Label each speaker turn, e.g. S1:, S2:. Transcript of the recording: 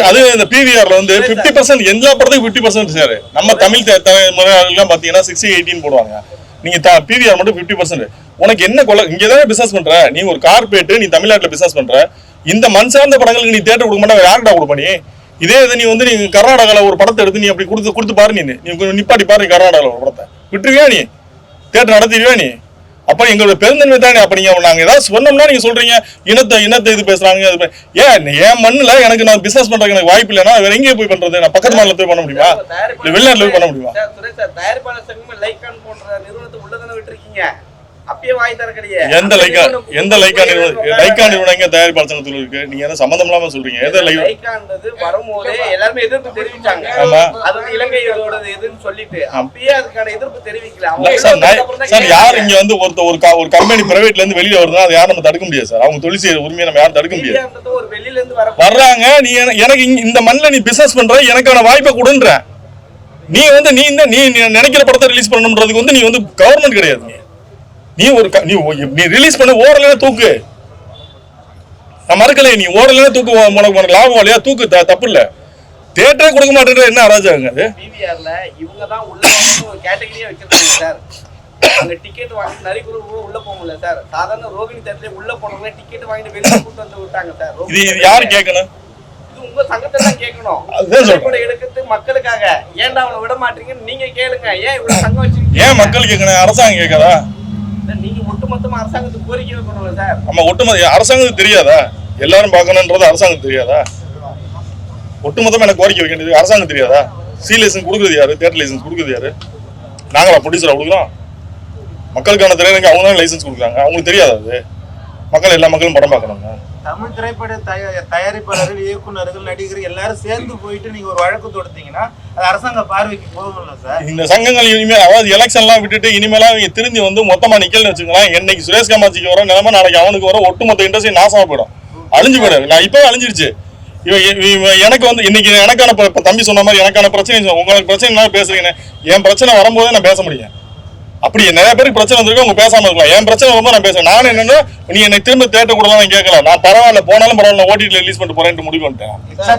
S1: அது இந்த பிவிஆர்ல வந்து 50% எல்லா படத்துக்கும் 50% சார். நம்ம தமிழ் எல்லாம் பாத்தீங்கன்னா 60-18 போடுவாங்க. நீங்க பிவிஆர் மட்டும் 50%. உனக்கு என்ன கொலை? இங்கதானே பிசினஸ் பண்ற நீ, ஒரு கார்பரேட், நீ தமிழ்நாட்டுல பிசினஸ் பண்ற. இந்த மண் சார்ந்த படங்களுக்கு நீ தியேட்டர் கொடுக்க மாட்டா, யாருடா கொடுப்ப நீ? இதே இது நீ வந்து நீ கர்நாடகால ஒரு படத்தை எடுத்து நீ அப்படி கொடுத்து பாரு, நீ நிப்பாட்டி பாரு கர்நாடகால ஒரு படத்தை விட்டுருவியா? நீ தியேட்டர் நடத்திடுவியா நீ? அப்ப எங்களோட பெருந்தன்மை தானே. அப்ப நீங்க நாங்க ஏதாவது சொன்னோம்னா நீங்க சொல்றீங்க இனத்தை இது பேசுறாங்க. ஏன் மண்ணுல எனக்கு நான் பிசினஸ் பண்றதுக்கு எனக்கு வாய்ப்பு இல்லைன்னா வேற எங்கேயே போய் பண்றது? நான் பக்கத்து மாநிலத்துல போய் பண்ண முடியுமா? வெளிநாட்டுல போய் பண்ண முடியுமா?
S2: தயாரிப்பாளர் சங்கம் லைக்கான் போன்ற நிறுவனத்தை உள்ளதானே விட்டுருக்கீங்க. அப்பயே வாய் தர கிடையாது.
S1: எந்த லைக்கா நிறுவனம் தயாரிப்பாளர் சங்கத்துல இருக்கு? நீங்க என்ன சம்பந்தம் இல்லாம சொல்றீங்க? எந்த
S2: லைக்கான்றது வரும்போதே எல்லாருமே எதிர்ப்பு தெரிவிச்சாங்க. அது இலங்கையோட எதுன்னு சொல்லிட்டு அப்பயே அதுக்கான எதிர்ப்பு தெரிவிக்கல
S1: சார். யார் இங்க வந்து ஒரு கம்பெனி பிரைவேட்ல இருந்து வெளியில வருதுன்னா அதை யாரும் நம்ம தடுக்க முடியாது சார். அவங்க தொழில் செய்யற உரிமையை நம்ம யாரும் தடுக்க முடியாது.
S2: ஒரு வெளியில இருந்து
S1: வர்றாங்க. நீ எனக்கு இந்த மண்ணில் நீ பிசினஸ் பண்ற, எனக்கான வாய்ப்பை கொடுன்ற. நீ வந்து நீ நினைக்கிற படத்தை ரிலீஸ் பண்ணணும்ன்றதுக்கு வந்து நீ வந்து கவர்மெண்ட் கிடையாது. நீ ரிலீஸ் பண்ண ஓடல தூக்கு. நான் மறக்கல. நீ ஓடல தூக்கு. உனக்கு லாபம் இல்லையா? தூக்கு, தப்பு இல்ல. தியேட்டரே கொடுக்க மாட்டேன்ற என்ன அராஜகங்க அது?
S2: பிவிஆர்ல இவங்க தான் உள்ள ஒரு கேட்டகரியா வச்சிருக்காங்க சார். அங்க டிக்கெட் வாங்கி நிறைய பேர் உள்ள போகல சார். சாதாரண ரோகிணி தேட்டர்ல உள்ள போனவங்க டிக்கெட் வாங்கிட்டு வெளியே கூட்டு வந்து விட்டாங்க சார்.
S1: இது யாரு கேட்கணும்?
S2: இது உங்க சங்கத்தை தான் கேட்கணும். அதுதான் எடுக்கிறது மக்களுக்காக. ஏன்டா அவனை விட மாட்டீங்கன்னு நீங்க கேளுங்க. ஏன் இவ்வளவு சங்கம் வச்சிருக்கீங்க?
S1: ஏன் மக்கள் கேட்கணும்? அரசாங்கம் கேட்காதா?
S2: நீங்க ஒட்டுமொத்தமா அரசாங்கத்துக்கு கோரிக்கை வைக்கணும்ல சார்.
S1: ஆமா, ஒட்டுமொத்த அரசாங்கத்துக்கு தெரியாதா? எல்லாரும் பார்க்கணும்ன்றது அரசாங்கத்துக்கு தெரியாதா? ஒட்டுமொத்தமா எனக்கு கோரிக்கை வைக்க வேண்டியது அரசாங்கம் தெரியாதா? சி லைசன்ஸ் கொடுக்குறது யாரு? தியேட்டர் லைசன்ஸ் கொடுக்குறது யாரு? நாங்களா ப்ரொடியூசரா கொடுக்குறோம்? மக்களுக்கான திரையரங்க அவங்க தான் லைசன்ஸ் கொடுக்குறாங்க. அவங்களுக்கு தெரியாதா? அது மக்கள், எல்லா மக்களும் படம் பார்க்கணுங்க.
S3: தமிழ் திரைப்பட தயாரிப்பாளர்கள், இயக்குநர்கள், நடிகர்கள் எல்லாரும் சேர்ந்து போயிட்டு நீங்க ஒரு வழக்கு தொடுத்தீங்கன்னா அது அரசாங்க பார்வைக்கு போகும்ல சார். இந்த
S1: சங்கங்கள் இனிமேல், அதாவது எலெக்ஷன்லாம் விட்டுட்டு இனிமேலாம் நீங்க திரும்பி வந்து மொத்தமா நிக்கலன்னு வச்சுக்கலாம். என்னைக்கு சுரேஷ் காமாட்சிக்கு வர நிலைமை நாளைக்கு அவனுக்கு வர ஒட்டுமொத்த இண்டஸ்ட்ரி நாசமா போயிடும், அழிஞ்சு போயிடும். நான் இப்பவே அழிஞ்சிருச்சு. எனக்கு வந்து இன்னைக்கு எனக்கான தம்பி சொன்ன மாதிரி எனக்கான பிரச்சனை, உங்களுக்கு பிரச்சனை பேசுறீங்க. என் பிரச்சனை வரும்போதே நான் பேச முடியும். அப்படி நிறைய பேருக்கு பிரச்சனை வந்திருக்கு, அவங்க பேசாம இருக்கலாம். என் பிரச்சனை வரும்போது நான் பேசுறேன். நான் என்னன்னா நீ என்னை திரும்ப தேட்ட கூட தான் கேட்கலாம். நான் பரவாயில்ல, போனாலும் பரவாயில்ல, ஓடிடில ரிலீஸ் பண்ணிட்டு போறேன்ட்டு முடிவு பண்ணிட்டேன்.